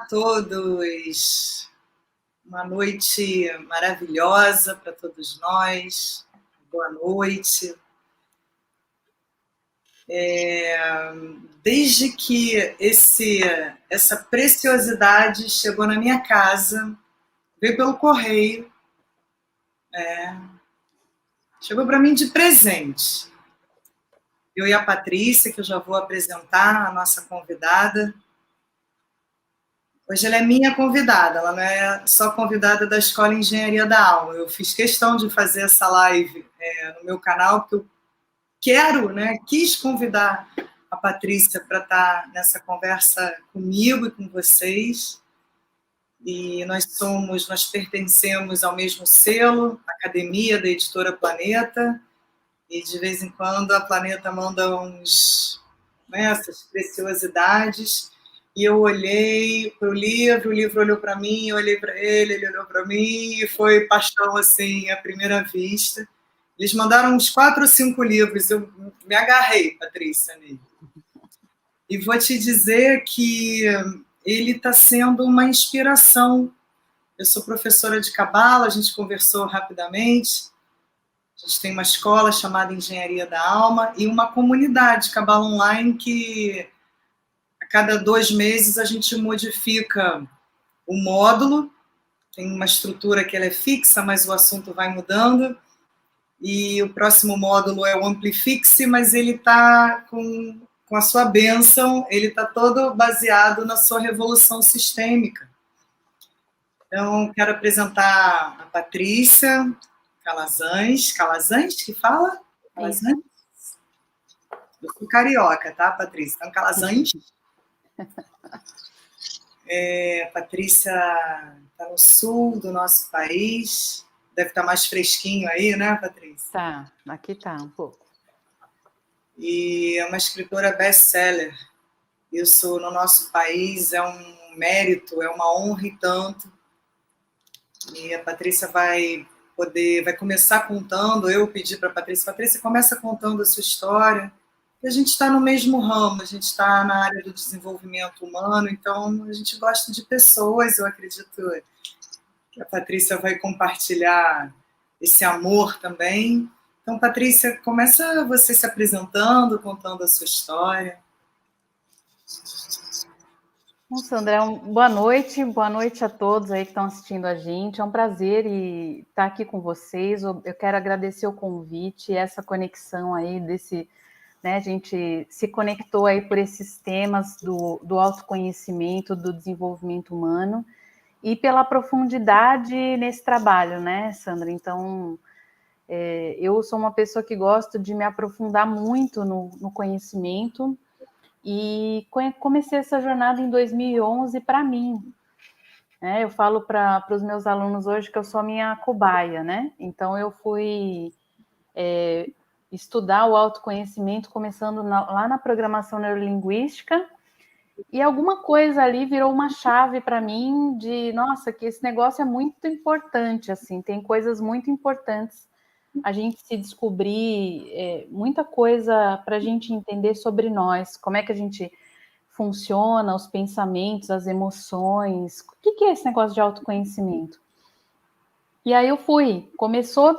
todos. Uma noite maravilhosa para todos nós. Boa noite. Desde que essa preciosidade chegou na minha casa, veio pelo correio, chegou para mim de presente. Eu e a Patrícia, que eu já vou apresentar, a nossa convidada. Hoje ela é minha convidada, ela não é só convidada da Escola Engenharia da Alma. Eu fiz questão de fazer essa live no meu canal, porque eu quis convidar a Patrícia para estar nessa conversa comigo e com vocês. E nós pertencemos ao mesmo selo, Academia da Editora Planeta, e de vez em quando a Planeta manda essas preciosidades. E eu olhei para o livro olhou para mim, eu olhei para ele olhou para mim, e foi paixão, assim, à primeira vista. Eles mandaram uns 4 ou 5 livros, eu me agarrei, Patrícia, nele. E vou te dizer que ele está sendo uma inspiração. Eu sou professora de Cabala, a gente conversou rapidamente. A gente tem uma escola chamada Engenharia da Alma e uma comunidade Cabala Online que a cada 2 meses a gente modifica o módulo, tem uma estrutura que ela é fixa, mas o assunto vai mudando, e o próximo módulo é o Amplifixe, mas ele está com a sua bênção, ele está todo baseado na sua revolução sistêmica. Então, quero apresentar a Patrícia Calazans que fala? Calazans? Eu sou carioca, tá, Patrícia? Então, Calazans. Patrícia está no sul do nosso país, deve estar mais fresquinho aí, né, Patrícia? Tá, aqui tá um pouco. E é uma escritora best-seller. Isso no nosso país é um mérito, é uma honra e tanto. E a Patrícia vai começar contando, eu pedi para a Patrícia, começa contando a sua história. A gente está no mesmo ramo, a gente está na área do desenvolvimento humano, então a gente gosta de pessoas, eu acredito que a Patrícia vai compartilhar esse amor também. Então, Patrícia, começa você se apresentando, contando a sua história. Bom, Sandra, boa noite a todos aí que estão assistindo a gente, é um prazer estar aqui com vocês, eu quero agradecer o convite, essa conexão aí a gente se conectou aí por esses temas do autoconhecimento, do desenvolvimento humano e pela profundidade nesse trabalho, né, Sandra? Então, eu sou uma pessoa que gosto de me aprofundar muito no conhecimento e comecei essa jornada em 2011 para mim. Eu falo para os meus alunos hoje que eu sou a minha cobaia, né? Então, eu fui estudar o autoconhecimento começando lá na programação neurolinguística e alguma coisa ali virou uma chave para mim de, nossa, que esse negócio é muito importante, assim, tem coisas muito importantes a gente se descobrir, muita coisa para a gente entender sobre nós, como é que a gente funciona, os pensamentos, as emoções, o que é esse negócio de autoconhecimento? E aí começou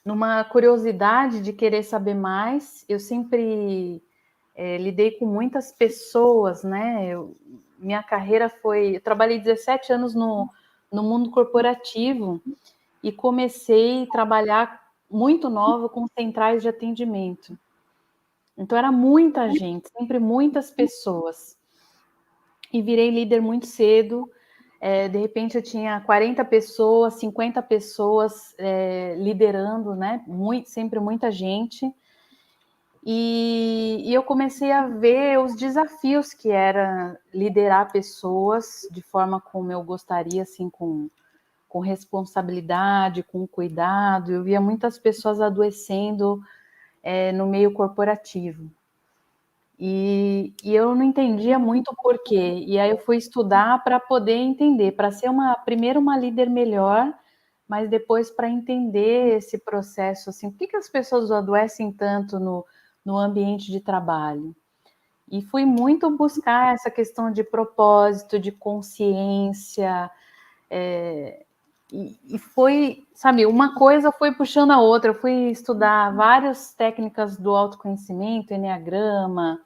numa curiosidade de querer saber mais, eu sempre lidei com muitas pessoas, né? Minha carreira eu trabalhei 17 anos no mundo corporativo e comecei a trabalhar muito nova com centrais de atendimento. Então, era muita gente, sempre muitas pessoas. E virei líder muito cedo. De repente, eu tinha 40 pessoas, 50 pessoas liderando, né? Sempre muita gente. E eu comecei a ver os desafios que era liderar pessoas de forma como eu gostaria, assim, com responsabilidade, com cuidado. Eu via muitas pessoas adoecendo no meio corporativo. E eu não entendia muito o porquê. E aí eu fui estudar para poder entender, para ser primeiro uma líder melhor, mas depois para entender esse processo, assim, por que as pessoas adoecem tanto no ambiente de trabalho? E fui muito buscar essa questão de propósito, de consciência, e foi, sabe, uma coisa foi puxando a outra. Eu fui estudar várias técnicas do autoconhecimento, enneagrama,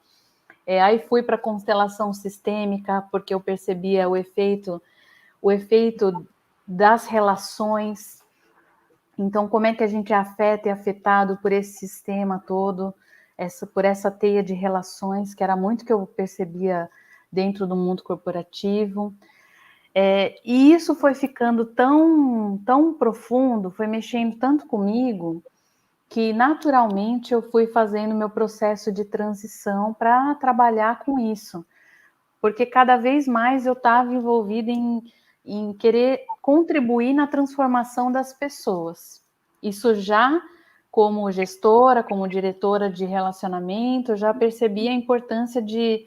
aí fui para a constelação sistêmica, porque eu percebia o efeito das relações. Então, como é que a gente afeta e é afetado por esse sistema todo, por essa teia de relações, que era muito que eu percebia dentro do mundo corporativo. E isso foi ficando tão, tão profundo, foi mexendo tanto comigo, que naturalmente eu fui fazendo meu processo de transição para trabalhar com isso. Porque cada vez mais eu estava envolvida em querer contribuir na transformação das pessoas. Isso já como gestora, como diretora de relacionamento, eu já percebi a importância de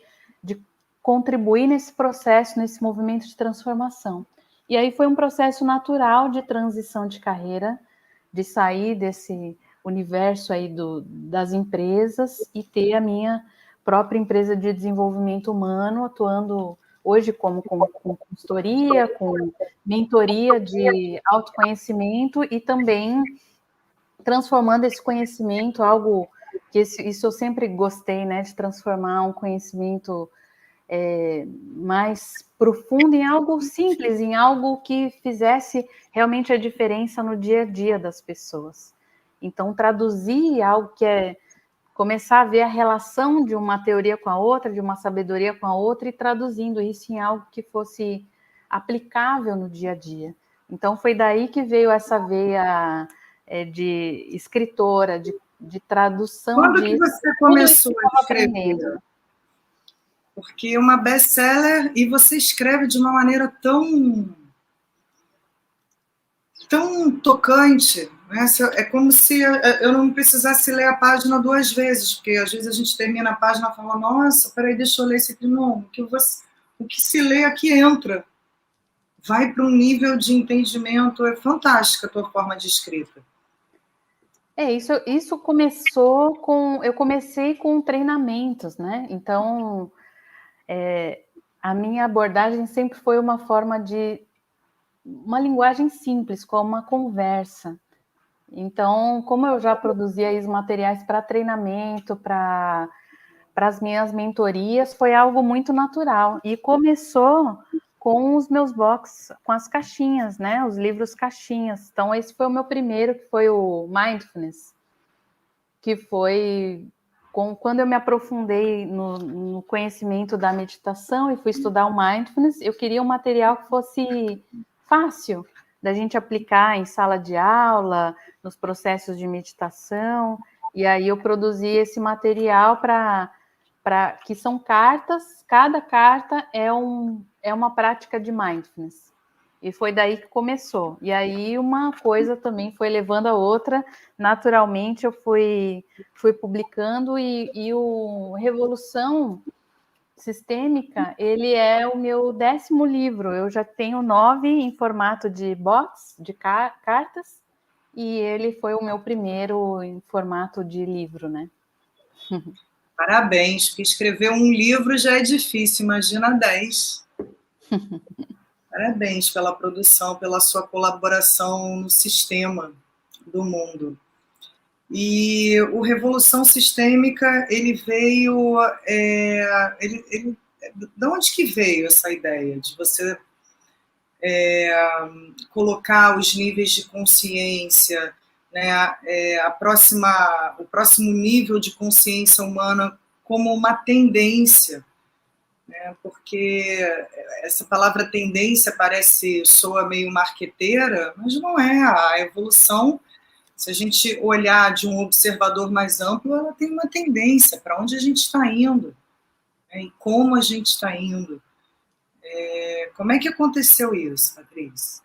contribuir nesse processo, nesse movimento de transformação. E aí foi um processo natural de transição de carreira, de sair desse universo aí das empresas e ter a minha própria empresa de desenvolvimento humano, atuando hoje com consultoria, com mentoria de autoconhecimento e também transformando esse conhecimento, algo que isso eu sempre gostei, né, de transformar um conhecimento mais profundo em algo simples, em algo que fizesse realmente a diferença no dia a dia das pessoas. Então, traduzir algo que começar a ver a relação de uma teoria com a outra, de uma sabedoria com a outra, e traduzindo isso em algo que fosse aplicável no dia a dia. Então, foi daí que veio essa veia de escritora, de tradução Quando disso. que você começou a escrever? Aprendendo. Porque uma best-seller, e você escreve de uma maneira tão tocante, né? É como se eu não precisasse ler a página 2 vezes, porque às vezes a gente termina a página e fala, nossa, peraí, deixa eu ler esse aqui. Não, o que se lê aqui entra. Vai para um nível de entendimento, é fantástica a tua forma de escrita. Isso começou eu comecei com treinamentos, né? Então, a minha abordagem sempre foi uma forma uma linguagem simples, como uma conversa. Então, como eu já produzia os materiais para treinamento, para as minhas mentorias, foi algo muito natural. E começou com os meus box, com as caixinhas, né? Os livros caixinhas. Então, esse foi o meu primeiro, que foi o Mindfulness, que foi quando eu me aprofundei no conhecimento da meditação e fui estudar o Mindfulness, eu queria um material que fosse fácil da gente aplicar em sala de aula, nos processos de meditação, e aí eu produzi esse material que são cartas, cada carta é uma prática de Mindfulness. E foi daí que começou. E aí uma coisa também foi levando a outra. Naturalmente eu fui publicando e o Revolução Sistêmica, ele é o meu 10º livro. Eu já tenho 9 em formato de box, de cartas, e ele foi o meu primeiro em formato de livro, né? Parabéns, porque escrever um livro já é difícil, imagina 10. Parabéns pela produção, pela sua colaboração no sistema do mundo. E o Revolução Sistêmica, ele veio... de onde que veio essa ideia de você colocar os níveis de consciência, né, o próximo nível de consciência humana como uma tendência? Né, porque essa palavra tendência soa meio marqueteira, mas não é. A evolução, se a gente olhar de um observador mais amplo, ela tem uma tendência para onde a gente está indo, né, e como a gente está indo. Como é que aconteceu isso, Patrícia?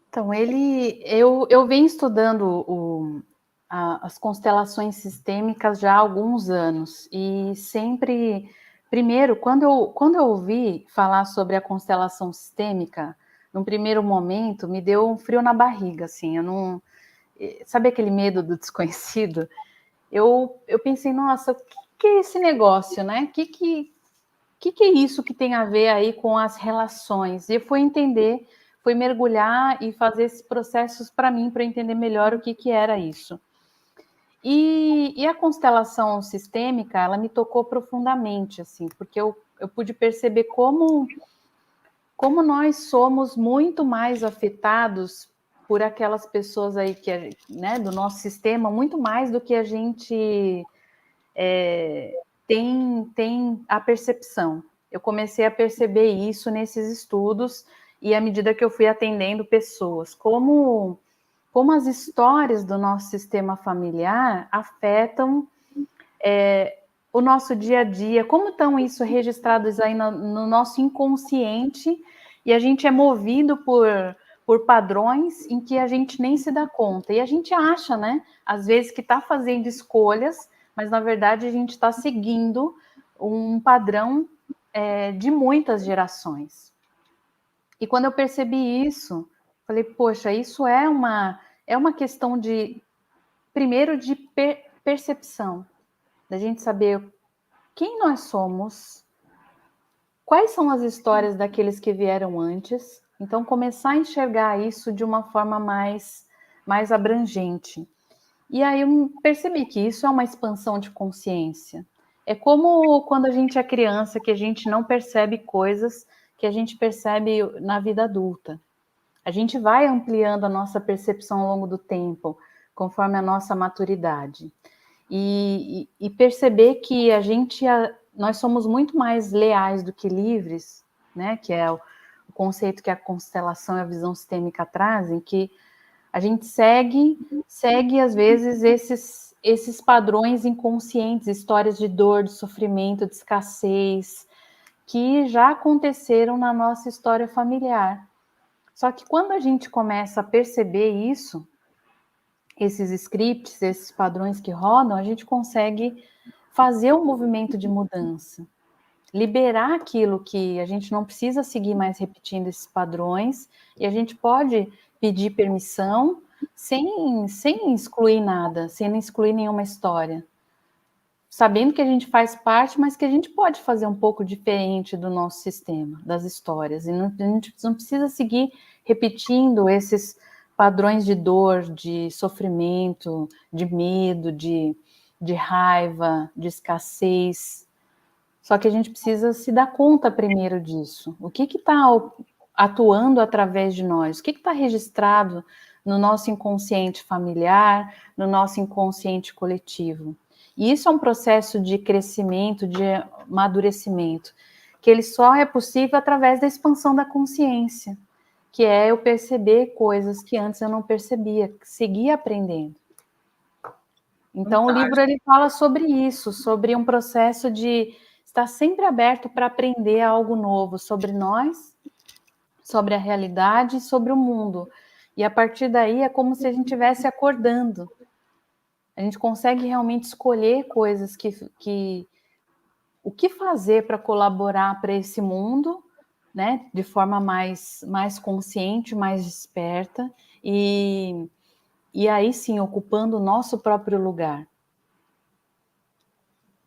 Então, eu venho estudando as constelações sistêmicas já há alguns anos, e sempre, primeiro, quando eu ouvi falar sobre a constelação sistêmica, num primeiro momento, me deu um frio na barriga, assim, eu não... Sabe aquele medo do desconhecido? Eu pensei, nossa, que é esse negócio, né? O que é isso que tem a ver aí com as relações? E eu fui entender, fui mergulhar e fazer esses processos para mim, para entender melhor o que era isso. E a constelação sistêmica, ela me tocou profundamente, assim, porque eu pude perceber como nós somos muito mais afetados por aquelas pessoas aí que, né, do nosso sistema, muito mais do que a gente tem a percepção. Eu comecei a perceber isso nesses estudos e à medida que eu fui atendendo pessoas, como as histórias do nosso sistema familiar afetam o nosso dia a dia, como estão isso registrados aí no nosso inconsciente, e a gente é movido por padrões em que a gente nem se dá conta. E a gente acha, né, às vezes, que está fazendo escolhas, mas na verdade a gente está seguindo um padrão de muitas gerações. E quando eu percebi isso, falei, poxa, isso é uma questão primeiro, de percepção, da gente saber quem nós somos, quais são as histórias daqueles que vieram antes. Então, começar a enxergar isso de uma forma mais abrangente. E aí eu percebi que isso é uma expansão de consciência. É como quando a gente é criança, que a gente não percebe coisas que a gente percebe na vida adulta. A gente vai ampliando a nossa percepção ao longo do tempo, conforme a nossa maturidade. E perceber que nós somos muito mais leais do que livres, né? Que é o conceito que a constelação e a visão sistêmica trazem, que a gente segue às vezes esses padrões inconscientes, histórias de dor, de sofrimento, de escassez, que já aconteceram na nossa história familiar. Só que quando a gente começa a perceber isso, esses scripts, esses padrões que rodam, a gente consegue fazer um movimento de mudança, liberar aquilo que a gente não precisa seguir mais repetindo esses padrões, e a gente pode pedir permissão sem excluir nada, sem excluir nenhuma história, sabendo que a gente faz parte, mas que a gente pode fazer um pouco diferente do nosso sistema, das histórias, e a gente não precisa seguir repetindo esses padrões de dor, de sofrimento, de medo, de raiva, de escassez. Só que a gente precisa se dar conta primeiro disso. O que está atuando através de nós? O que está registrado no nosso inconsciente familiar, no nosso inconsciente coletivo? E isso é um processo de crescimento, de amadurecimento, que ele só é possível através da expansão da consciência, que é eu perceber coisas que antes eu não percebia, seguir aprendendo. Então, o livro ele fala sobre isso, sobre um processo de estar sempre aberto para aprender algo novo sobre nós, sobre a realidade, sobre o mundo. E a partir daí é como se a gente estivesse acordando. A gente consegue realmente escolher coisas o que fazer para colaborar para esse mundo, né, de forma mais consciente, mais desperta, e aí sim, ocupando o nosso próprio lugar.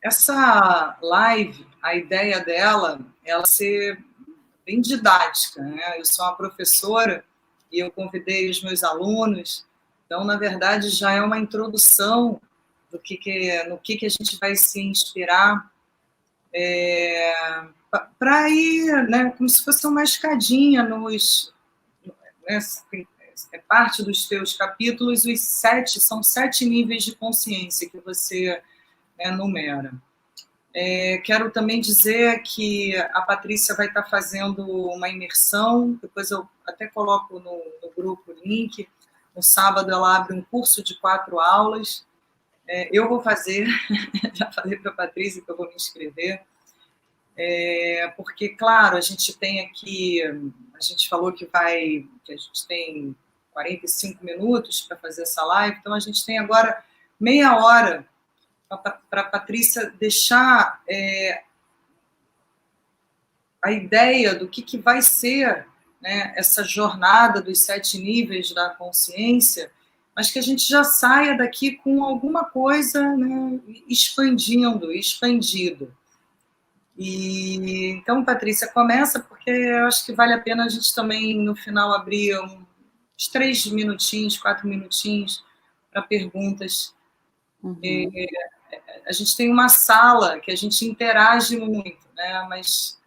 Essa live, a ideia dela é ser bem didática, né? Eu sou uma professora e eu convidei os meus alunos, então, na verdade, já é uma introdução no que a gente vai se inspirar para ir, né, como se fosse uma escadinha né, é parte dos teus capítulos, são 7 níveis de consciência que você numera. Quero também dizer que a Patrícia vai estar fazendo uma imersão, depois eu até coloco no grupo o link. No sábado ela abre um curso de 4 aulas. Eu vou fazer, já falei para a Patrícia que eu vou me inscrever, porque, claro, a gente tem aqui, a gente falou que a gente tem 45 minutos para fazer essa live, então a gente tem agora meia hora para a Patrícia deixar a ideia do que vai ser, né, essa jornada dos 7 níveis da consciência, mas que a gente já saia daqui com alguma coisa, né, expandido. E então, Patrícia, começa, porque eu acho que vale a pena a gente também, no final, abrir uns 3 minutinhos, 4 minutinhos para perguntas. Uhum. A gente tem uma sala que a gente interage muito, né? Mas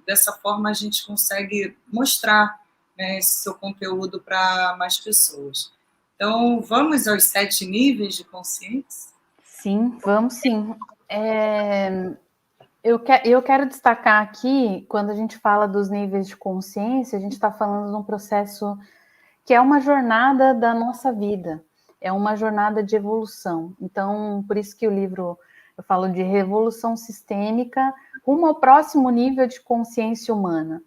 dessa forma a gente consegue mostrar, né, esse seu conteúdo para mais pessoas. Então, vamos aos 7 níveis de consciência? Sim, vamos sim. Eu quero destacar aqui, quando a gente fala dos níveis de consciência, a gente está falando de um processo que é uma jornada da nossa vida, é uma jornada de evolução. Então, por isso que o livro, eu falo de revolução sistêmica rumo ao próximo nível de consciência humana.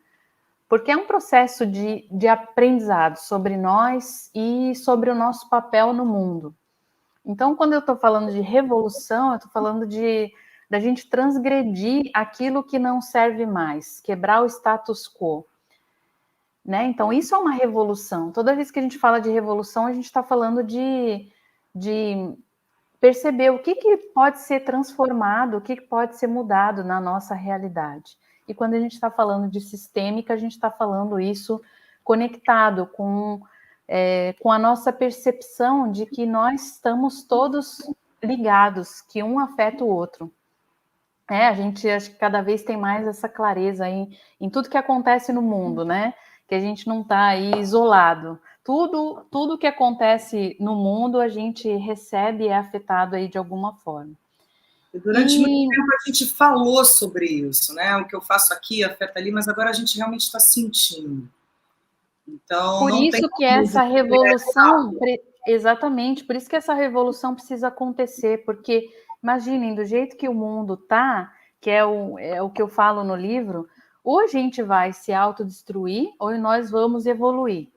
Porque é um processo de aprendizado sobre nós e sobre o nosso papel no mundo. Então, quando eu estou falando de revolução, eu estou falando da gente transgredir aquilo que não serve mais, quebrar o status quo. Né? Então, isso é uma revolução. Toda vez que a gente fala de revolução, a gente está falando de perceber o que pode ser transformado, o que pode ser mudado na nossa realidade. E quando a gente está falando de sistêmica, a gente está falando isso conectado com a nossa percepção de que nós estamos todos ligados, que um afeta o outro. A gente acho que cada vez tem mais essa clareza em tudo que acontece no mundo, né? Que a gente não está aí isolado. Tudo que acontece no mundo a gente recebe e é afetado aí de alguma forma. E durante muito tempo a gente falou sobre isso, né? O que eu faço aqui afeta ali, mas agora a gente realmente está sentindo. Então, por não isso tem que essa revolução, exatamente, por isso que essa revolução precisa acontecer, porque imaginem, do jeito que o mundo está, que é o que eu falo no livro, ou a gente vai se autodestruir, ou nós vamos evoluir.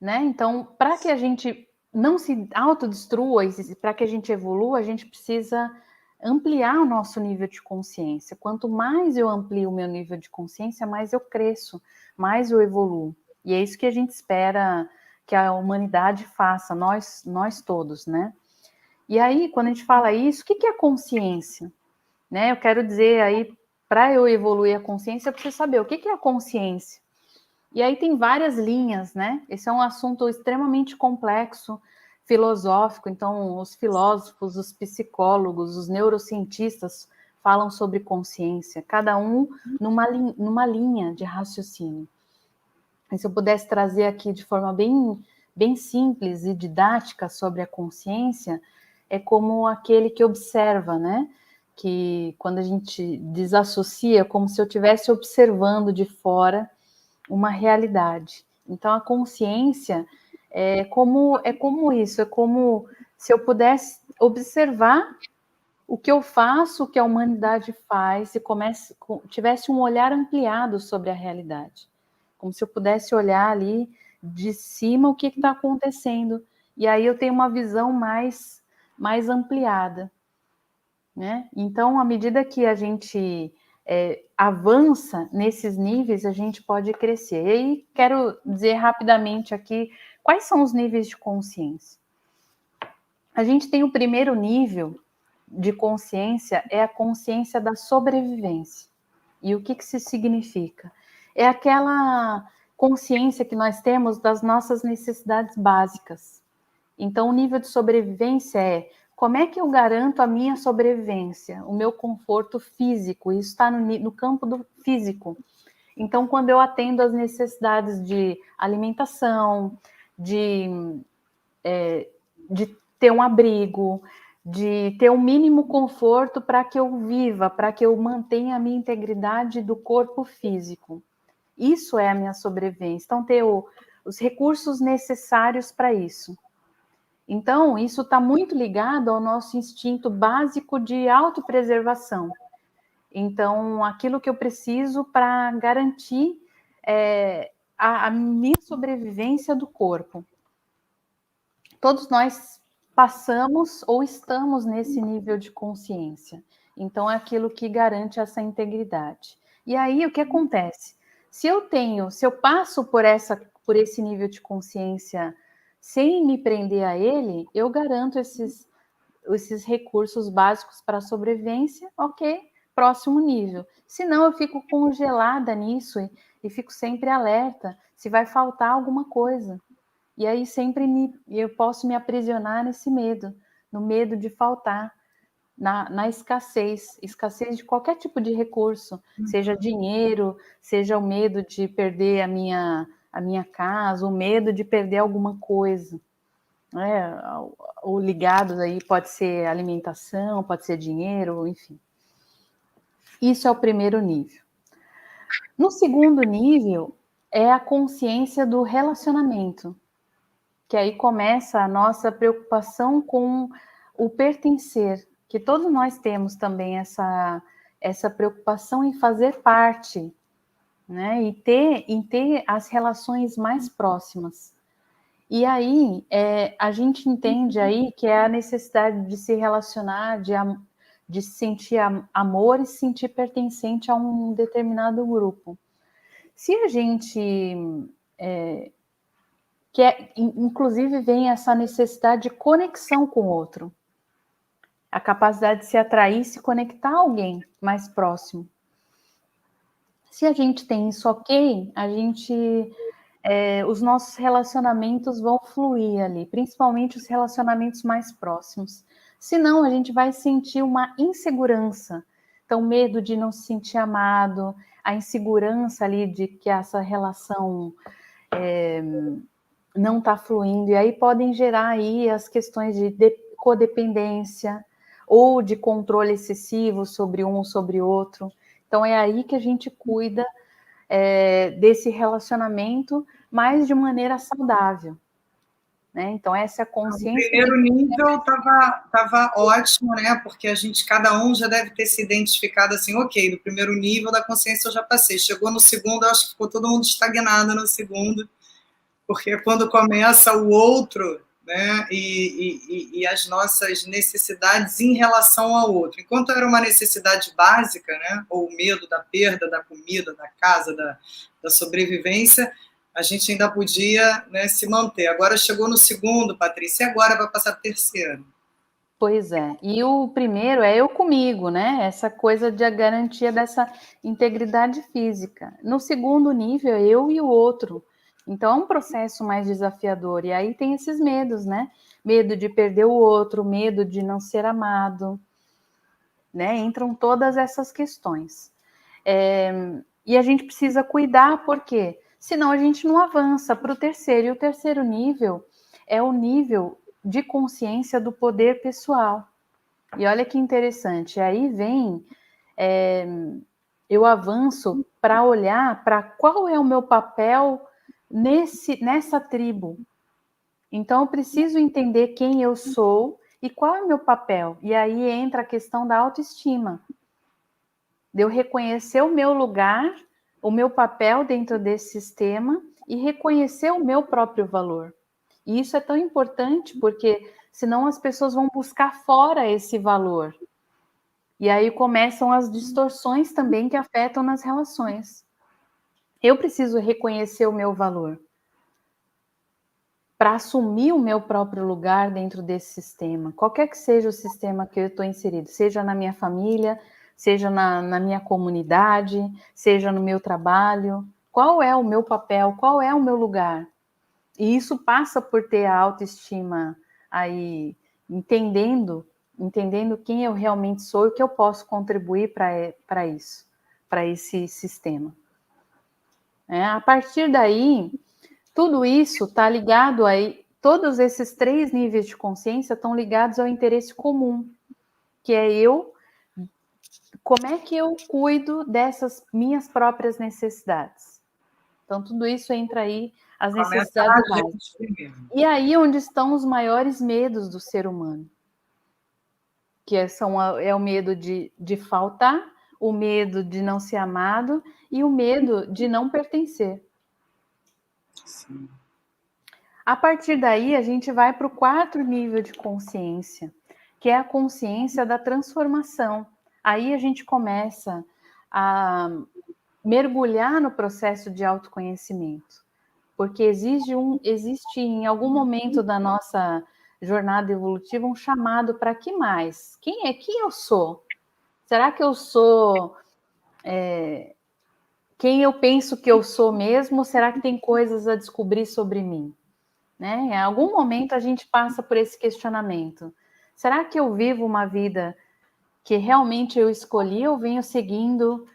Né? Então, para que a gente não se autodestrua, para que a gente evolua, a gente precisa ampliar o nosso nível de consciência. Quanto mais eu amplio o meu nível de consciência, mais eu cresço, mais eu evoluo. E é isso que a gente espera que a humanidade faça, nós todos, né? E aí, quando a gente fala isso, o que é consciência? Né? Eu quero dizer aí, para eu evoluir a consciência, eu preciso saber o que é a consciência. E aí tem várias linhas, né? Esse é um assunto extremamente complexo, filosófico. Então, os filósofos, os psicólogos, os neurocientistas falam sobre consciência, cada um numa linha de raciocínio. E se eu pudesse trazer aqui de forma bem simples e didática sobre a consciência, é como aquele que observa, né? Que quando a gente desassocia, é como se eu estivesse observando de fora uma realidade. Então, a consciência é como isso, é como se eu pudesse observar o que eu faço, o que a humanidade faz, e tivesse um olhar ampliado sobre a realidade. Como se eu pudesse olhar ali de cima o que está acontecendo. E aí eu tenho uma visão mais ampliada. Né? Então, à medida que a gente avança nesses níveis, a gente pode crescer. E aí, quero dizer rapidamente aqui quais são os níveis de consciência. A gente tem o primeiro nível de consciência, é a consciência da sobrevivência. E o que isso significa? É aquela consciência que nós temos das nossas necessidades básicas. Então, o nível de sobrevivência é como é que eu garanto a minha sobrevivência, o meu conforto físico? Isso está no campo do físico. Então, quando eu atendo às necessidades de alimentação, de ter um abrigo, de ter o mínimo conforto para que eu viva, para que eu mantenha a minha integridade do corpo físico. Isso é a minha sobrevivência. Então, ter os recursos necessários para isso. Então, isso está muito ligado ao nosso instinto básico de autopreservação. Então, aquilo que eu preciso para garantir a minha sobrevivência do corpo. Todos nós passamos ou estamos nesse nível de consciência. Então, é aquilo que garante essa integridade. E aí, o que acontece? Se eu passo por por esse nível de consciência sem me prender a ele, eu garanto esses recursos básicos para a sobrevivência, ok, próximo nível. Senão eu fico congelada nisso e fico sempre alerta se vai faltar alguma coisa. E aí sempre eu posso me aprisionar nesse medo, no medo de faltar, na escassez de qualquer tipo de recurso, seja dinheiro, seja o medo de perder a minha casa, o medo de perder alguma coisa. Ou ligados aí, pode ser alimentação, pode ser dinheiro, enfim. Isso é o primeiro nível. No segundo nível, é a consciência do relacionamento, que aí começa a nossa preocupação com o pertencer, que todos nós temos também essa preocupação em fazer parte, né? Em ter as relações mais próximas. E aí, a gente entende aí que é a necessidade de se relacionar, de sentir amor e se sentir pertencente a um determinado grupo. Se a gente inclusive vem essa necessidade de conexão com o outro, a capacidade de se atrair, se conectar a alguém mais próximo. Se a gente tem isso ok, os nossos relacionamentos vão fluir ali, principalmente os relacionamentos mais próximos. Senão, a gente vai sentir uma insegurança. Então, medo de não se sentir amado, a insegurança ali de que essa relação não está fluindo. E aí podem gerar aí as questões de codependência ou de controle excessivo sobre um ou sobre outro. Então, é aí que a gente cuida desse relacionamento, mas de maneira saudável. Né? Então, essa é a consciência... O primeiro nível estava ótimo, né? Porque cada um já deve ter se identificado assim, ok, no primeiro nível da consciência eu já passei. Chegou no segundo, eu acho que ficou todo mundo estagnado no segundo, porque quando começa o outro, né? E as nossas necessidades em relação ao outro. Enquanto era uma necessidade básica, né? Ou o medo da perda da comida, da casa, da sobrevivência, a gente ainda podia, né, se manter. Agora chegou no segundo, Patrícia, e agora vai passar para o terceiro. Pois é. E o primeiro é eu comigo, né? Essa coisa de a garantia dessa integridade física. No segundo nível, eu e o outro. Então, é um processo mais desafiador. E aí tem esses medos, né? Medo de perder o outro, medo de não ser amado, né? Entram todas essas questões. E a gente precisa cuidar, por quê? Senão a gente não avança para o terceiro. E o terceiro nível é o nível de consciência do poder pessoal. E olha que interessante, aí vem, eu avanço para olhar para qual é o meu papel nessa tribo. Então, eu preciso entender quem eu sou e qual é o meu papel. E aí entra a questão da autoestima, de eu reconhecer o meu lugar, o meu papel dentro desse sistema e reconhecer o meu próprio valor. E isso é tão importante porque senão as pessoas vão buscar fora esse valor. E aí começam as distorções também que afetam nas relações. Eu preciso reconhecer o meu valor para assumir o meu próprio lugar dentro desse sistema. Qualquer que seja o sistema que eu estou inserido, seja na minha família, seja na minha comunidade, seja no meu trabalho. Qual é o meu papel? Qual é o meu lugar? E isso passa por ter a autoestima aí, entendendo quem eu realmente sou e o que eu posso contribuir para isso, para esse sistema. A partir daí, tudo isso está ligado aí, todos esses 3 níveis de consciência estão ligados ao interesse comum, que é como é que eu cuido dessas minhas próprias necessidades. Então, tudo isso entra aí, as necessidades básicas. E aí onde estão os maiores medos do ser humano, que é o medo de faltar, o medo de não ser amado e o medo de não pertencer. Sim. A partir daí, a gente vai para o 4º nível de consciência, que é a consciência da transformação. Aí a gente começa a mergulhar no processo de autoconhecimento. porque existe em algum momento da nossa jornada evolutiva um chamado para que mais? Quem eu sou? Será que eu sou quem eu penso que eu sou mesmo? Ou será que tem coisas a descobrir sobre mim? Né? Em algum momento a gente passa por esse questionamento. Será que eu vivo uma vida que realmente eu escolhi ou venho seguindo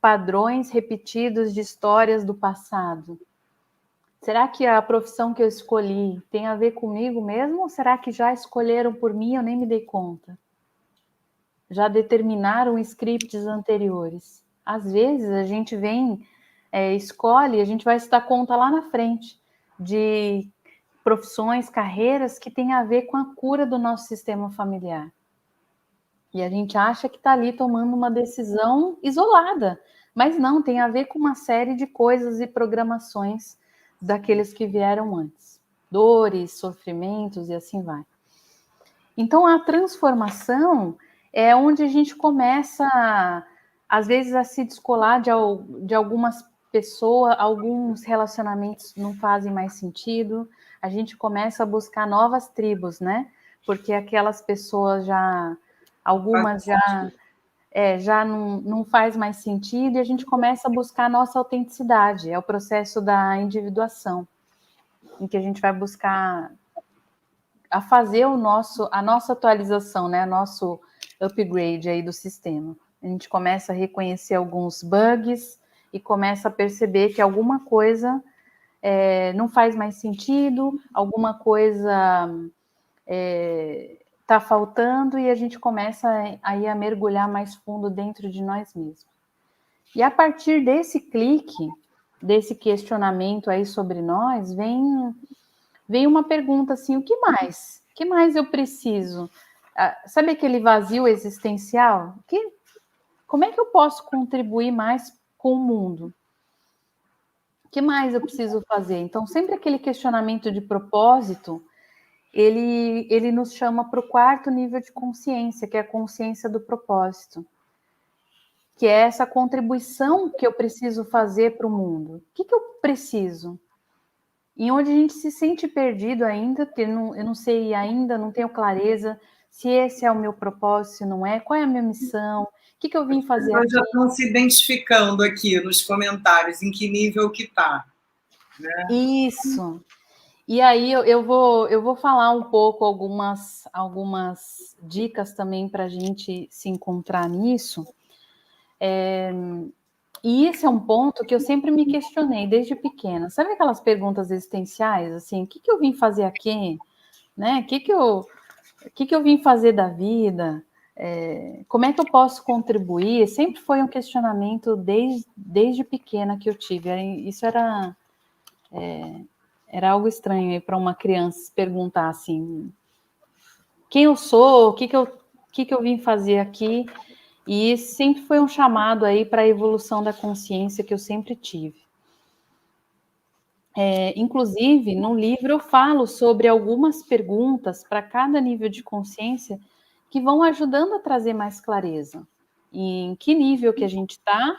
padrões repetidos de histórias do passado? Será que a profissão que eu escolhi tem a ver comigo mesmo? Ou será que já escolheram por mim e eu nem me dei conta? Já determinaram scripts anteriores? Às vezes a gente escolhe, a gente vai se dar conta lá na frente de profissões, carreiras que têm a ver com a cura do nosso sistema familiar. E a gente acha que está ali tomando uma decisão isolada, mas não, tem a ver com uma série de coisas e programações daqueles que vieram antes. Dores, sofrimentos e assim vai. Então, a transformação é onde a gente começa, às vezes, a se descolar de algumas pessoas, alguns relacionamentos não fazem mais sentido, a gente começa a buscar novas tribos, né? Porque aquelas pessoas algumas já não faz mais sentido, e a gente começa a buscar a nossa autenticidade, é o processo da individuação, em que a gente vai buscar a fazer a nossa atualização, né? Nosso upgrade aí do sistema. A gente começa a reconhecer alguns bugs e começa a perceber que alguma coisa não faz mais sentido, alguma coisa está faltando, e a gente começa aí a mergulhar mais fundo dentro de nós mesmos. E a partir desse clique, desse questionamento aí sobre nós, vem uma pergunta assim: o que mais? O que mais eu preciso? Sabe aquele vazio existencial? Como é que eu posso contribuir mais com o mundo? O que mais eu preciso fazer? Então, sempre aquele questionamento de propósito, ele nos chama para o quarto nível de consciência, que é a consciência do propósito, que é essa contribuição que eu preciso fazer para o mundo. O que eu preciso? E onde a gente se sente perdido ainda, porque eu não sei ainda, não tenho clareza se esse é o meu propósito, se não é, qual é a minha missão, o que eu vim fazer aqui. Já estão se identificando aqui nos comentários, em que nível que está. Né? Isso. E aí eu vou falar um pouco algumas dicas também para a gente se encontrar nisso. E esse é um ponto que eu sempre me questionei desde pequena. Sabe aquelas perguntas existenciais, assim, o que eu vim fazer aqui? Né? O que eu vim fazer da vida? Como é que eu posso contribuir? Sempre foi um questionamento desde pequena que eu tive. Isso era algo estranho para uma criança se perguntar assim: quem eu sou? O que eu vim fazer aqui? E sempre foi um chamado aí para a evolução da consciência que eu sempre tive. Inclusive, no livro eu falo sobre algumas perguntas para cada nível de consciência que vão ajudando a trazer mais clareza em que nível que a gente está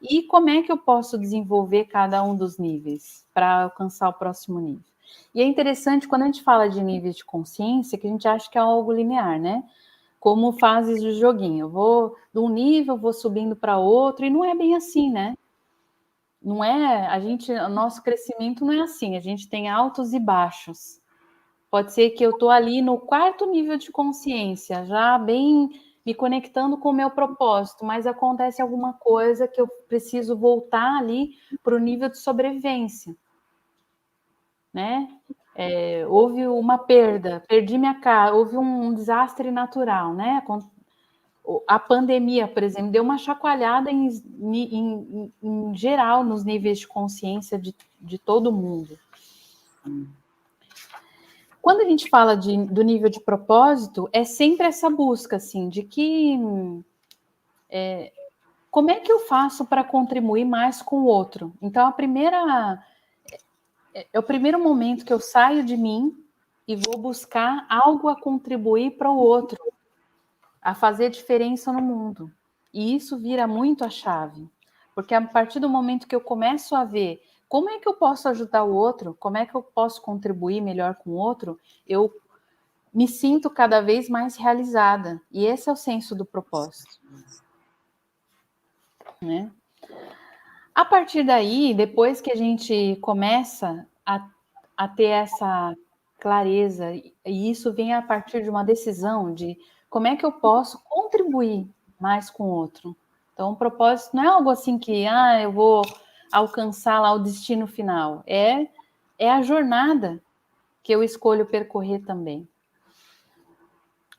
e como é que eu posso desenvolver cada um dos níveis para alcançar o próximo nível. E é interessante quando a gente fala de níveis de consciência que a gente acha que é algo linear, né? Como fases do joguinho. Eu vou de um nível, vou subindo para outro, e não é bem assim, né? Não é, o nosso crescimento não é assim, a gente tem altos e baixos. Pode ser que eu estou ali no quarto nível de consciência, já bem me conectando com o meu propósito, mas acontece alguma coisa que eu preciso voltar ali para o nível de sobrevivência, né? Houve uma perda, perdi minha casa, houve um desastre natural, né? A pandemia, por exemplo, deu uma chacoalhada em geral nos níveis de consciência de todo mundo. Quando a gente fala do nível de propósito, é sempre essa busca, assim, de que como é que eu faço para contribuir mais com o outro? Então, é o primeiro momento que eu saio de mim e vou buscar algo a contribuir para o outro, a fazer diferença no mundo. E isso vira muito a chave. Porque a partir do momento que eu começo a ver como é que eu posso ajudar o outro? Como é que eu posso contribuir melhor com o outro? Eu me sinto cada vez mais realizada. E esse é o senso do propósito, né? A partir daí, depois que a gente começa a ter essa clareza, e isso vem a partir de uma decisão de como é que eu posso contribuir mais com o outro. Então, o propósito não é algo assim que, eu vou alcançar lá o destino final. É a jornada que eu escolho percorrer também.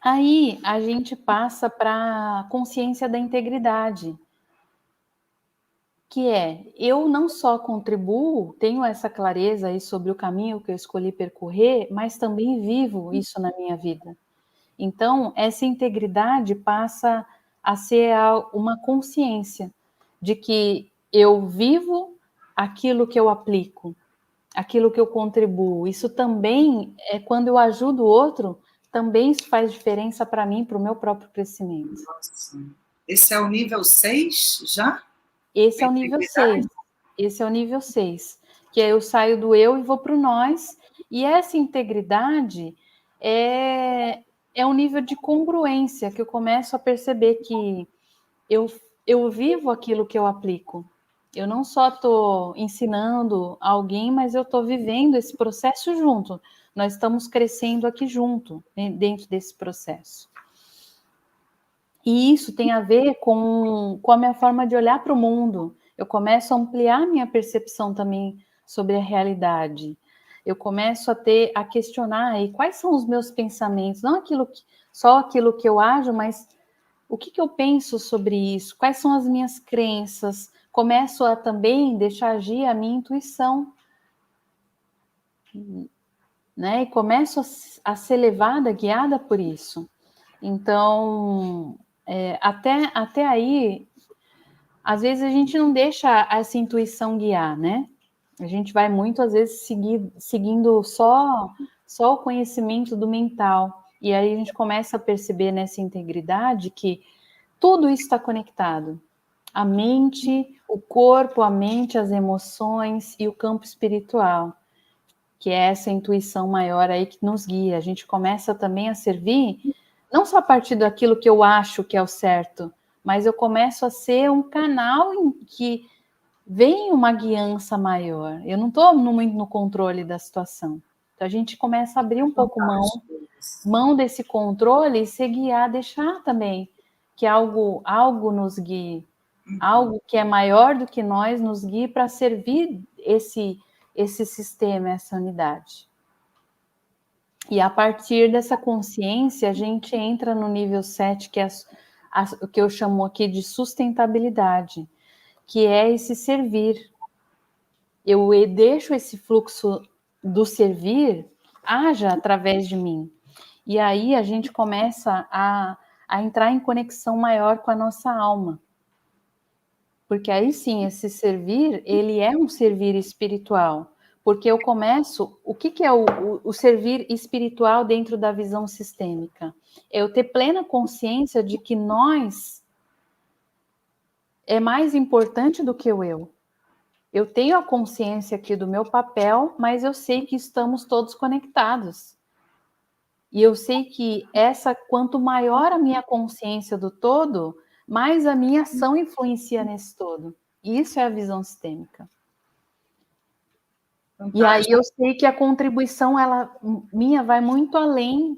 Aí, a gente passa para a consciência da integridade, que eu não só contribuo, tenho essa clareza aí sobre o caminho que eu escolhi percorrer, mas também vivo isso na minha vida. Então, essa integridade passa a ser uma consciência de que eu vivo aquilo que eu aplico, aquilo que eu contribuo. Isso também é quando eu ajudo o outro, também isso faz diferença para mim, para o meu próprio crescimento. Nossa. Esse é o nível 6 já? Esse é o nível 6. Esse é o nível 6, que eu saio do eu e vou para o nós. E essa integridade é um nível de congruência, que eu começo a perceber que eu vivo aquilo que eu aplico. Eu não só estou ensinando alguém, mas eu estou vivendo esse processo junto. Nós estamos crescendo aqui junto, dentro desse processo. E isso tem a ver com a minha forma de olhar para o mundo. Eu começo a ampliar minha percepção também sobre a realidade. Eu começo a questionar aí quais são os meus pensamentos, não só aquilo que eu ajo, mas o que eu penso sobre isso, quais são as minhas crenças. Começo a também deixar agir a minha intuição, né? E começo a ser levada, guiada por isso. Então, até aí, às vezes a gente não deixa essa intuição guiar, né? A gente vai muito, às vezes, seguindo só o conhecimento do mental. E aí a gente começa a perceber nessa integridade que tudo isso está conectado. A mente, o corpo, a mente, as emoções e o campo espiritual, que é essa intuição maior aí que nos guia. A gente começa também a servir não só a partir daquilo que eu acho que é o certo, mas eu começo a ser um canal em que vem uma guiança maior. Eu não estou muito no controle da situação. Então a gente começa a abrir um pouco mão desse controle e se guiar, deixar também que algo nos guie, algo que é maior do que nós nos guie para servir esse sistema, essa unidade. E a partir dessa consciência, a gente entra no nível 7, que é o que eu chamo aqui de sustentabilidade, que é esse servir. Eu deixo esse fluxo do servir haja através de mim. E aí a gente começa a entrar em conexão maior com a nossa alma. Porque aí sim, esse servir, ele é um servir espiritual. Porque eu começo... O que é o servir espiritual dentro da visão sistêmica? É eu ter plena consciência de que nós é mais importante do que o eu. Eu tenho a consciência aqui do meu papel, mas eu sei que estamos todos conectados. E eu sei que quanto maior a minha consciência do todo, mais a minha ação influencia nesse todo. Isso é a visão sistêmica. Fantástico. E aí eu sei que a contribuição minha vai muito além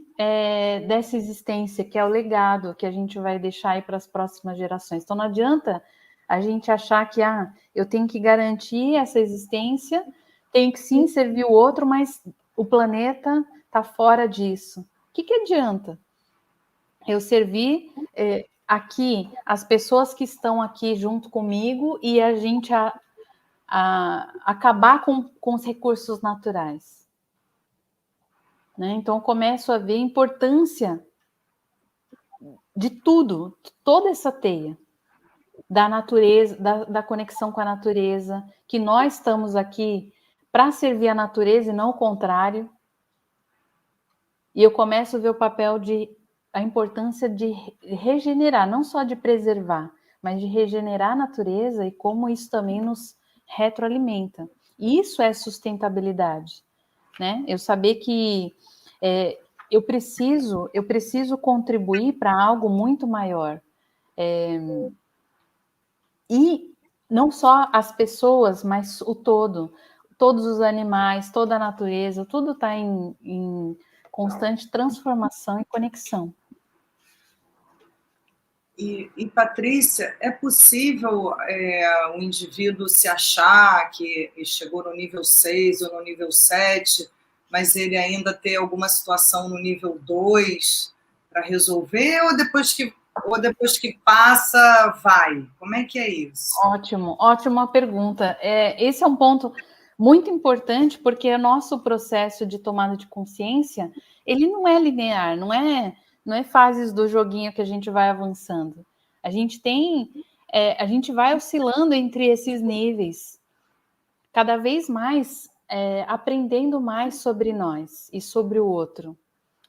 dessa existência, que é o legado que a gente vai deixar aí para as próximas gerações. Então não adianta a gente achar que eu tenho que garantir essa existência, tenho que sim servir o outro, mas o planeta está fora disso. O que adianta eu servir aqui as pessoas que estão aqui junto comigo e a gente acabar com os recursos naturais? Né? Então, eu começo a ver a importância de tudo, toda essa teia da natureza, da conexão com a natureza, que nós estamos aqui para servir a natureza e não o contrário. E eu começo a ver o papel a importância de regenerar, não só de preservar, mas de regenerar a natureza e como isso também nos retroalimenta. Isso é sustentabilidade, né? Eu saber que eu preciso contribuir para algo muito maior. E não só as pessoas, mas o todo. Todos os animais, toda a natureza, tudo está em constante transformação e conexão. E Patrícia, é possível um indivíduo se achar que chegou no nível 6 ou no nível 7, mas ele ainda ter alguma situação no nível 2 para resolver, ou depois que passa, vai? Como é que é isso? Ótimo, ótima pergunta. Esse é um ponto muito importante, porque o nosso processo de tomada de consciência, ele não é linear, não é fases do joguinho que a gente vai avançando. A gente vai oscilando entre esses níveis, cada vez mais aprendendo mais sobre nós e sobre o outro,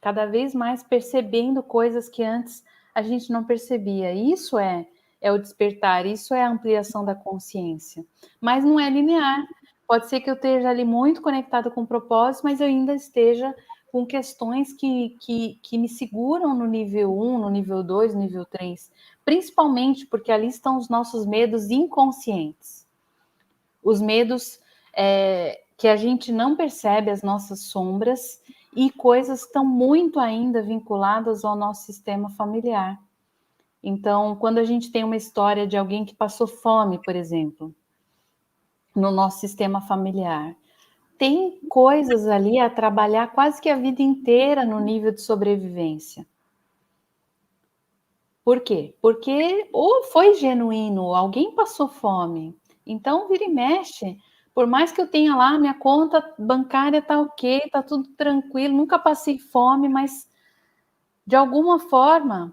cada vez mais percebendo coisas que antes a gente não percebia. Isso é o despertar, isso é a ampliação da consciência. Mas não é linear. Pode ser que eu esteja ali muito conectada com o propósito, mas eu ainda esteja com questões que me seguram no nível 1, no nível 2, no nível 3. Principalmente porque ali estão os nossos medos inconscientes. Os medos que a gente não percebe, as nossas sombras, e coisas que estão muito ainda vinculadas ao nosso sistema familiar. Então, quando a gente tem uma história de alguém que passou fome, por exemplo, no nosso sistema familiar, tem coisas ali a trabalhar quase que a vida inteira no nível de sobrevivência. Por quê? Porque ou foi genuíno, alguém passou fome. Então, vira e mexe, por mais que eu tenha lá, minha conta bancária tá ok, tá tudo tranquilo, nunca passei fome, mas de alguma forma,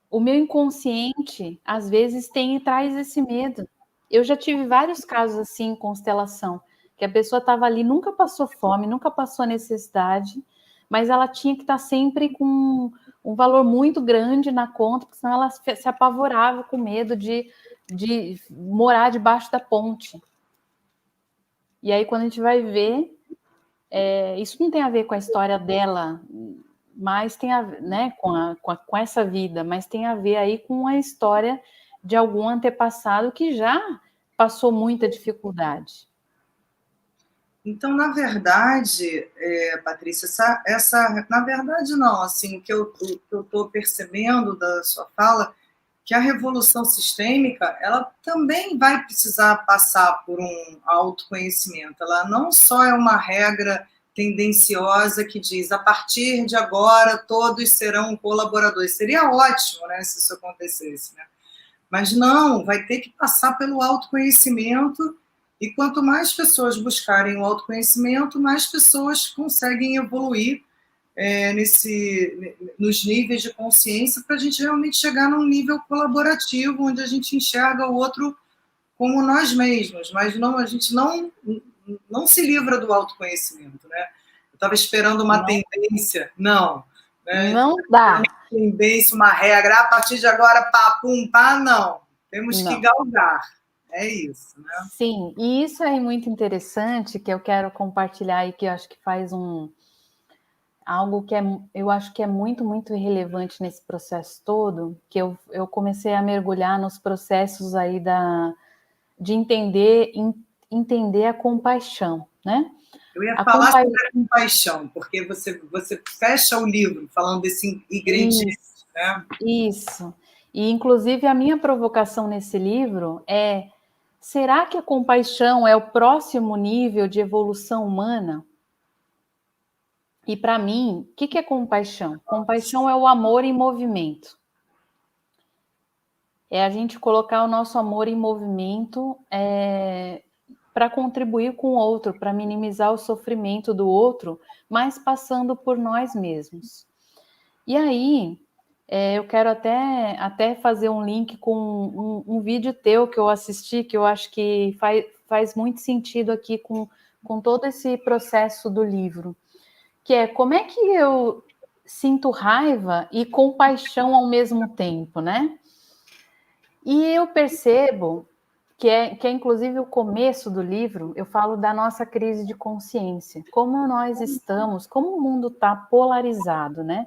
o meu inconsciente, às vezes, traz esse medo. Eu já tive vários casos assim, em constelação, que a pessoa estava ali, nunca passou fome, nunca passou necessidade, mas ela tinha que estar sempre com um valor muito grande na conta, porque senão ela se apavorava com medo de morar debaixo da ponte. E aí, quando a gente vai ver, isso não tem a ver com a história dela, mas tem a ver, né, com essa vida, mas tem a ver aí com a história de algum antepassado que já passou muita dificuldade. Então, na verdade, Patrícia, na verdade não, assim, o que eu estou percebendo da sua fala, que a revolução sistêmica, ela também vai precisar passar por um autoconhecimento. Ela não só é uma regra tendenciosa que diz, a partir de agora todos serão colaboradores. Seria ótimo, né, se isso acontecesse, né? Mas não, vai ter que passar pelo autoconhecimento, e quanto mais pessoas buscarem o autoconhecimento, mais pessoas conseguem evoluir nos níveis de consciência, para a gente realmente chegar num nível colaborativo, onde a gente enxerga o outro como nós mesmos, mas não, a gente não se livra do autoconhecimento, né? Eu estava esperando uma tendência, não. Né? Não dá. Uma tendência, uma regra, a partir de agora, pá, pum, pá, não. Temos que galgar. É isso, né? Sim, e isso é muito interessante, que eu quero compartilhar e que eu acho que faz algo que eu acho que é muito, muito relevante nesse processo todo, que eu comecei a mergulhar nos processos aí de entender a compaixão, né? Eu ia falar sobre a compaixão, porque você fecha o livro falando desse ingrediente, né? Isso. E, inclusive, a minha provocação nesse livro é: será que a compaixão é o próximo nível de evolução humana? E, para mim, o que é compaixão? Compaixão é o amor em movimento. É a gente colocar o nosso amor em movimento para contribuir com o outro, para minimizar o sofrimento do outro, mas passando por nós mesmos. E aí, eu quero até fazer um link com um vídeo teu que eu assisti, que eu acho que faz muito sentido aqui com todo esse processo do livro, que é como é que eu sinto raiva e compaixão ao mesmo tempo, né? E eu percebo que é inclusive o começo do livro, eu falo da nossa crise de consciência, como nós estamos, como o mundo está polarizado, né?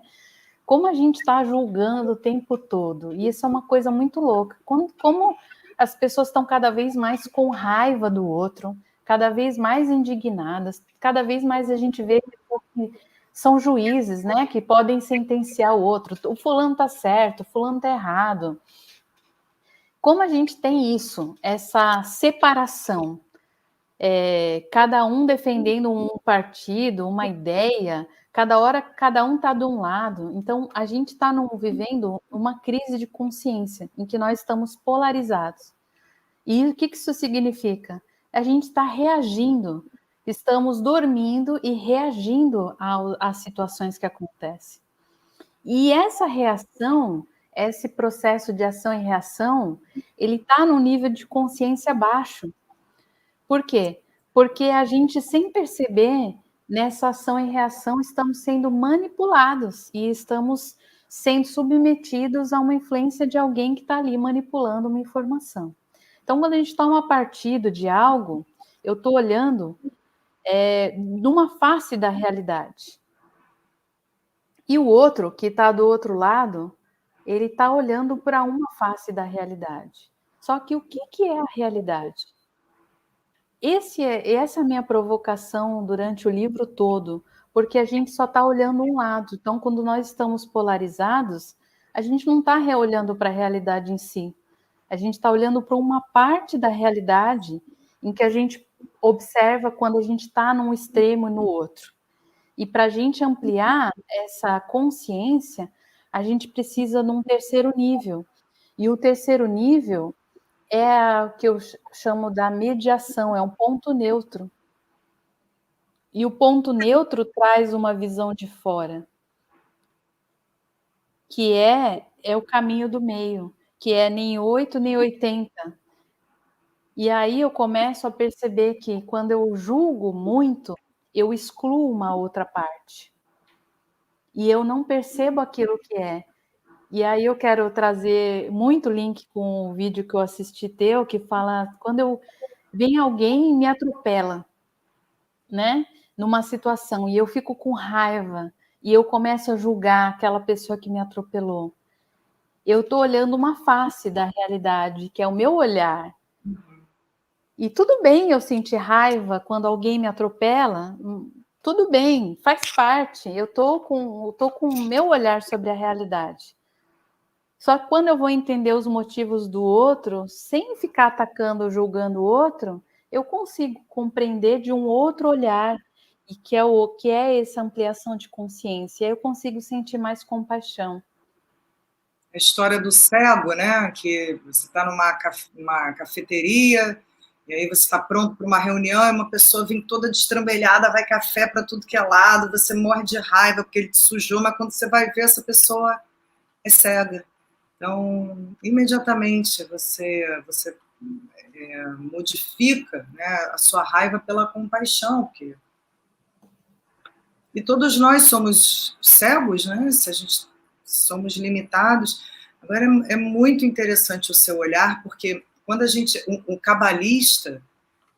Como a gente está julgando o tempo todo, e isso é uma coisa muito louca, como as pessoas estão cada vez mais com raiva do outro, cada vez mais indignadas, cada vez mais a gente vê que são juízes, né, que podem sentenciar o outro, o fulano está certo, o fulano está errado. Como a gente tem isso, essa separação, cada um defendendo um partido, uma ideia, cada hora cada um está de um lado. Então, a gente está vivendo uma crise de consciência, em que nós estamos polarizados. E o que isso significa? A gente está reagindo, estamos dormindo e reagindo às situações que acontecem. E essa reação, esse processo de ação e reação, ele está num nível de consciência baixo. Por quê? Porque a gente, sem perceber, nessa ação e reação, estamos sendo manipulados e estamos sendo submetidos a uma influência de alguém que está ali manipulando uma informação. Então, quando a gente toma partido de algo, eu estou olhando numa face da realidade. E o outro, que está do outro lado, ele está olhando para uma face da realidade. Só que o que é a realidade? Essa é a minha provocação durante o livro todo, porque a gente só está olhando um lado. Então, quando nós estamos polarizados, a gente não está olhando para a realidade em si. A gente está olhando para uma parte da realidade em que a gente observa quando a gente está num extremo e no outro. E para a gente ampliar essa consciência, a gente precisa de um terceiro nível. E o terceiro nível é o que eu chamo da mediação, é um ponto neutro. E o ponto neutro traz uma visão de fora, que é o caminho do meio, que é nem 8 nem 80. E aí eu começo a perceber que quando eu julgo muito, eu excluo uma outra parte. E eu não percebo aquilo que é. E aí eu quero trazer muito link com o vídeo que eu assisti teu, que fala, quando vem alguém e me atropela, né, numa situação, e eu fico com raiva, e eu começo a julgar aquela pessoa que me atropelou. Eu estou olhando uma face da realidade, que é o meu olhar. E tudo bem eu sentir raiva quando alguém me atropela, tudo bem, faz parte. Eu estou com o meu olhar sobre a realidade. Só que quando eu vou entender os motivos do outro, sem ficar atacando ou julgando o outro, eu consigo compreender de um outro olhar, e que é essa ampliação de consciência. Eu consigo sentir mais compaixão. A história do cego, né? Que você está numa cafeteria, e aí você está pronto para uma reunião, e uma pessoa vem toda destrambelhada, vai café para tudo que é lado, você morre de raiva porque ele te sujou, mas quando você vai ver, essa pessoa é cega. Então, imediatamente você modifica, né, a sua raiva pela compaixão. Porque... E todos nós somos cegos, né? Se a gente somos limitados. Agora, é muito interessante o seu olhar, porque quando a gente... O cabalista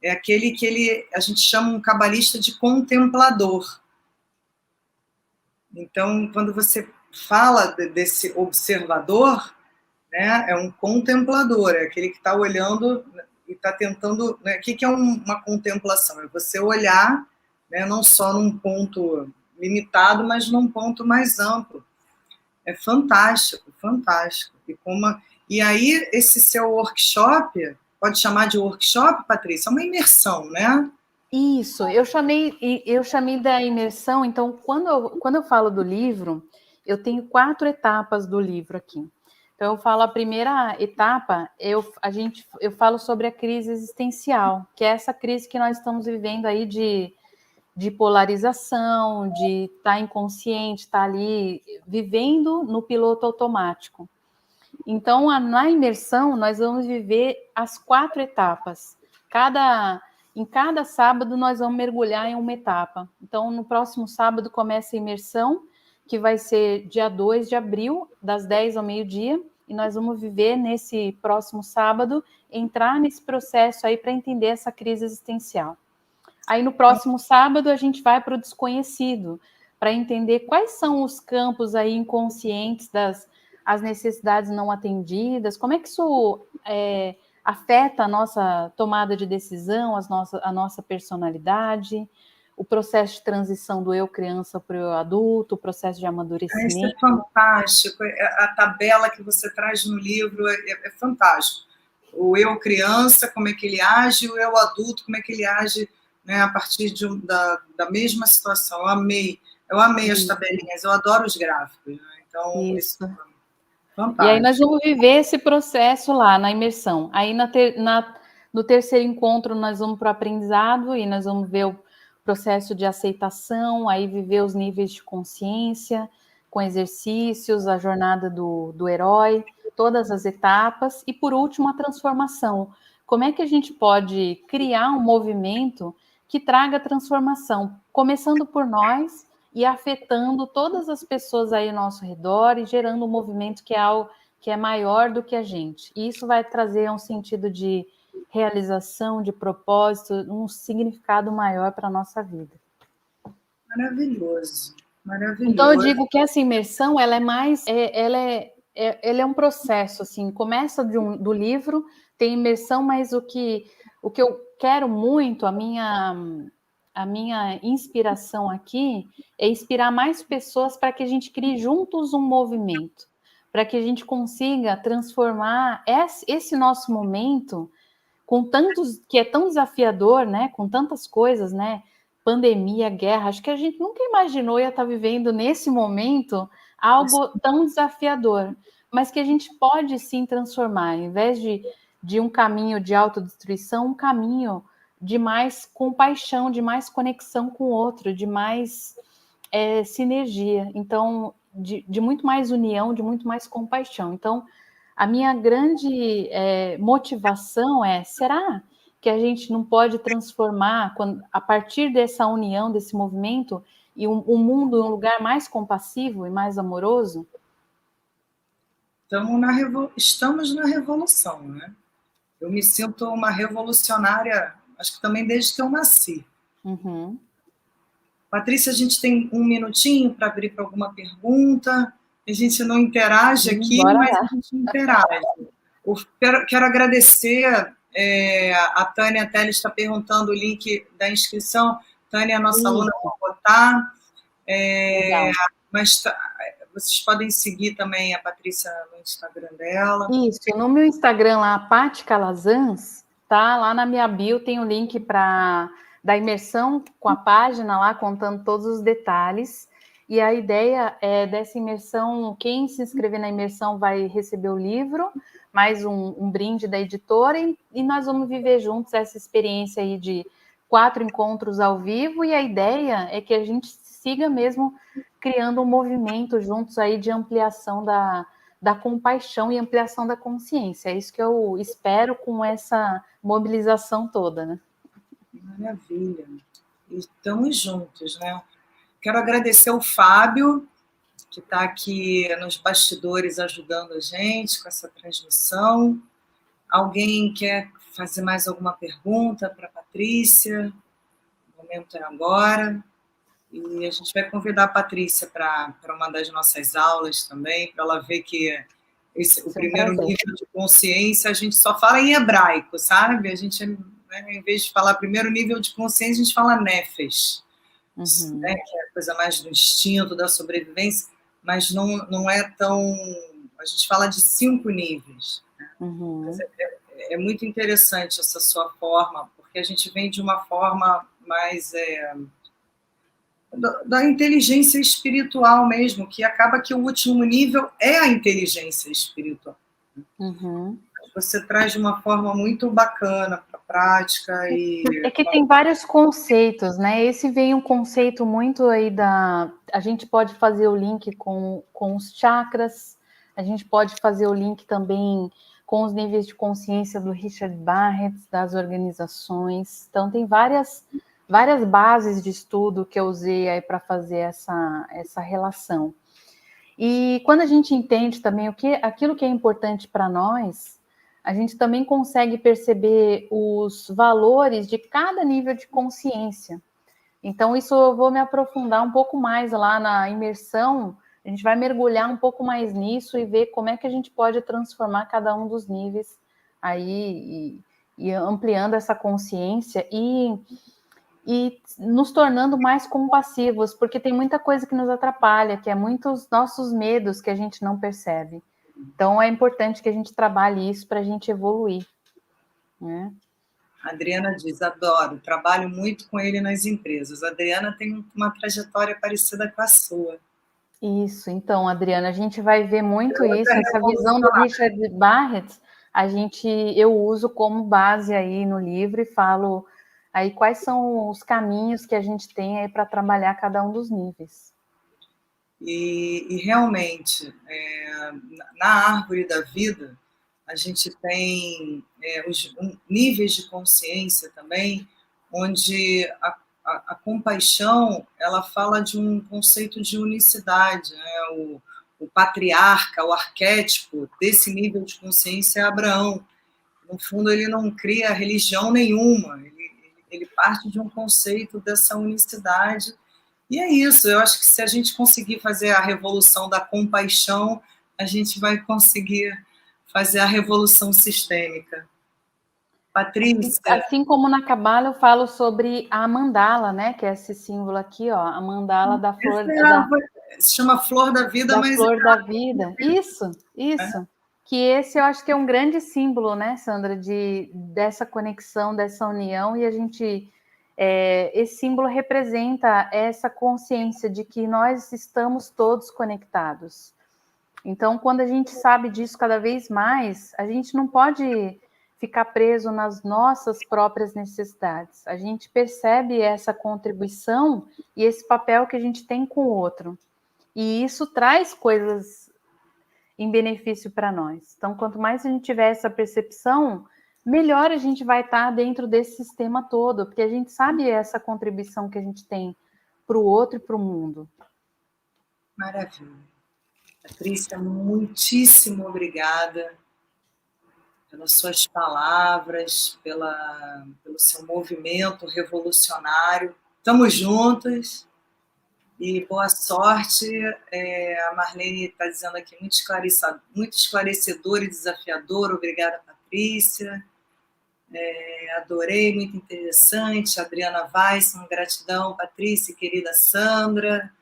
é aquele que a gente chama um cabalista de contemplador. Então, quando você fala desse observador, né, é um contemplador, é aquele que está olhando e está tentando... Né, o que é uma contemplação? É você olhar, né, não só num ponto limitado, mas num ponto mais amplo. É fantástico, fantástico. E aí, esse seu workshop, pode chamar de workshop, Patrícia? É uma imersão, né? Isso, eu chamei da imersão. Então, quando eu falo do livro, eu tenho 4 etapas do livro aqui. Então, eu falo a primeira etapa, eu falo sobre a crise existencial, que é essa crise que nós estamos vivendo aí de polarização, de estar inconsciente, estar ali vivendo no piloto automático. Então, na imersão, nós vamos viver as 4 etapas. Em cada sábado, nós vamos mergulhar em uma etapa. Então, no próximo sábado começa a imersão, que vai ser dia 2 de abril, das 10 ao meio-dia. e nós vamos viver nesse próximo sábado, entrar nesse processo aí para entender essa crise existencial. Aí no próximo sábado a gente vai para o desconhecido, para entender quais são os campos aí inconscientes as necessidades não atendidas, como é que isso afeta a nossa tomada de decisão, a nossa personalidade, o processo de transição do eu criança para o eu adulto, o processo de amadurecimento. Isso é fantástico, a tabela que você traz no livro é fantástico. O eu criança, como é que ele age, o eu adulto, como é que ele age, né, a partir da mesma situação. Eu amei as tabelinhas, eu adoro os gráficos, né? Então, isso. Fantástico. E aí nós vamos viver esse processo lá na imersão. Aí no terceiro encontro nós vamos para o aprendizado e nós vamos ver o processo de aceitação, aí viver os níveis de consciência, com exercícios, a jornada do herói, todas as etapas, e por último a transformação. Como é que a gente pode criar um movimento que traga transformação, começando por nós e afetando todas as pessoas aí ao nosso redor e gerando um movimento que é algo que é maior do que a gente. E isso vai trazer um sentido de realização, de propósito, um significado maior para a nossa vida. Maravilhoso, maravilhoso. Então eu digo que essa imersão, ela é mais, ela é um processo, assim, começa do livro, tem imersão, mas o que eu quero muito, a minha inspiração aqui é inspirar mais pessoas para que a gente crie juntos um movimento, para que a gente consiga transformar esse nosso momento que é tão desafiador, né? Com tantas coisas, né? Pandemia, guerra, acho que a gente nunca imaginou ia estar vivendo nesse momento algo tão desafiador, mas que a gente pode sim transformar, em vez de um caminho de autodestruição, um caminho de mais compaixão, de mais conexão com o outro, de mais sinergia, então, de muito mais união, de muito mais compaixão. Então, a minha grande motivação será que a gente não pode transformar, a partir dessa união, desse movimento, e o mundo em um lugar mais compassivo e mais amoroso? Estamos na revolução, né? Eu me sinto uma revolucionária, acho que também desde que eu nasci. Uhum. Patrícia, a gente tem um minutinho para abrir para alguma pergunta. A gente não interage aqui, mas a gente interage. Quero agradecer. A Tânia Teles está perguntando o link da inscrição. Tânia, nossa aluna, vou botar. Mas vocês podem seguir também a Patrícia no Instagram dela. Isso, no meu Instagram lá, Paty Calazans, tá? Lá na minha bio tem o link da imersão com a página lá, contando todos os detalhes. E a ideia dessa imersão, quem se inscrever na imersão vai receber o livro, mais um brinde da editora, e nós vamos viver juntos essa experiência aí de 4 encontros ao vivo, e a ideia é que a gente siga mesmo criando um movimento juntos aí de ampliação da compaixão e ampliação da consciência. É isso que eu espero com essa mobilização toda, né? Maravilha. E estamos juntos, né? Quero agradecer ao Fábio, que está aqui nos bastidores ajudando a gente com essa transmissão. Alguém quer fazer mais alguma pergunta para a Patrícia? O momento é agora. E a gente vai convidar a Patrícia para uma das nossas aulas também, para ela ver que o primeiro nível de consciência, a gente só fala em hebraico, sabe? A gente, né, em vez de falar primeiro nível de consciência, a gente fala nefesh, né, que é a coisa mais do instinto, da sobrevivência, mas não é tão... A gente fala de 5 níveis. Né? É muito interessante essa sua forma, porque a gente vem de uma forma mais... da inteligência espiritual mesmo, que acaba que o último nível é a inteligência espiritual. Você traz de uma forma muito bacana para a prática. É que tem vários conceitos, né? Esse vem um conceito muito aí a gente pode fazer o link com os chakras, a gente pode fazer o link também com os níveis de consciência do Richard Barrett, das organizações. Então, tem várias bases de estudo que eu usei aí para fazer essa relação. E quando a gente entende também aquilo que é importante para nós, a gente também consegue perceber os valores de cada nível de consciência. Então, isso eu vou me aprofundar um pouco mais lá na imersão, a gente vai mergulhar um pouco mais nisso e ver como é que a gente pode transformar cada um dos níveis aí e ampliando essa consciência e nos tornando mais compassivos, porque tem muita coisa que nos atrapalha, que é muitos nossos medos que a gente não percebe. Então, é importante que a gente trabalhe isso para a gente evoluir, né? A Adriana diz, adoro, trabalho muito com ele nas empresas. A Adriana tem uma trajetória parecida com a sua. Isso, então, Adriana, a gente vai ver muito isso, essa visão do Richard Barrett, eu uso como base aí no livro e falo aí quais são os caminhos que a gente tem aí para trabalhar cada um dos níveis. E realmente, na árvore da vida, a gente tem os níveis de consciência também, onde a compaixão, ela fala de um conceito de unicidade, né? O patriarca, o arquétipo desse nível de consciência é Abraão. No fundo, ele não cria religião nenhuma, ele parte de um conceito dessa unicidade. E é isso, eu acho que se a gente conseguir fazer a revolução da compaixão, a gente vai conseguir fazer a revolução sistêmica. Patrícia. Assim como na Cabala eu falo sobre a mandala, né? Que é esse símbolo aqui, ó, a mandala da flor. Se chama Flor da Vida, mas. Da flor da vida. Isso. É. Que esse eu acho que é um grande símbolo, né, Sandra, dessa conexão, dessa união, e a gente. Esse símbolo representa essa consciência de que nós estamos todos conectados. Então, quando a gente sabe disso cada vez mais, a gente não pode ficar preso nas nossas próprias necessidades. A gente percebe essa contribuição e esse papel que a gente tem com o outro. E isso traz coisas em benefício para nós. Então, quanto mais a gente tiver essa percepção, melhor a gente vai estar dentro desse sistema todo, porque a gente sabe essa contribuição que a gente tem para o outro e para o mundo. Maravilha. Patrícia, muitíssimo obrigada pelas suas palavras, pelo seu movimento revolucionário. Estamos juntos e boa sorte. A Marlene está dizendo aqui, muito esclarecedor e desafiador. Obrigada, Patrícia. Adorei, muito interessante. Adriana Weissman, gratidão, Patrícia, querida Sandra.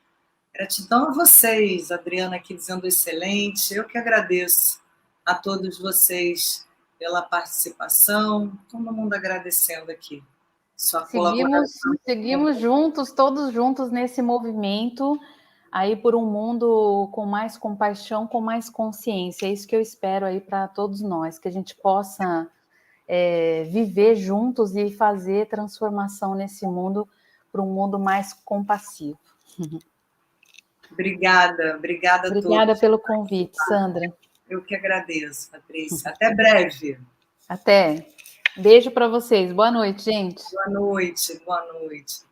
Gratidão a vocês, Adriana aqui dizendo excelente. Eu que agradeço a todos vocês pela participação, todo mundo agradecendo aqui sua colaboração. Seguimos juntos, todos juntos nesse movimento, aí por um mundo com mais compaixão, com mais consciência. É isso que eu espero aí para todos nós, que a gente possa viver juntos e fazer transformação nesse mundo para um mundo mais compassivo. Obrigada a todos. Obrigada pelo convite, Sandra. Eu que agradeço, Patrícia. Até breve. Até. Beijo para vocês. Boa noite, gente. Boa noite, boa noite.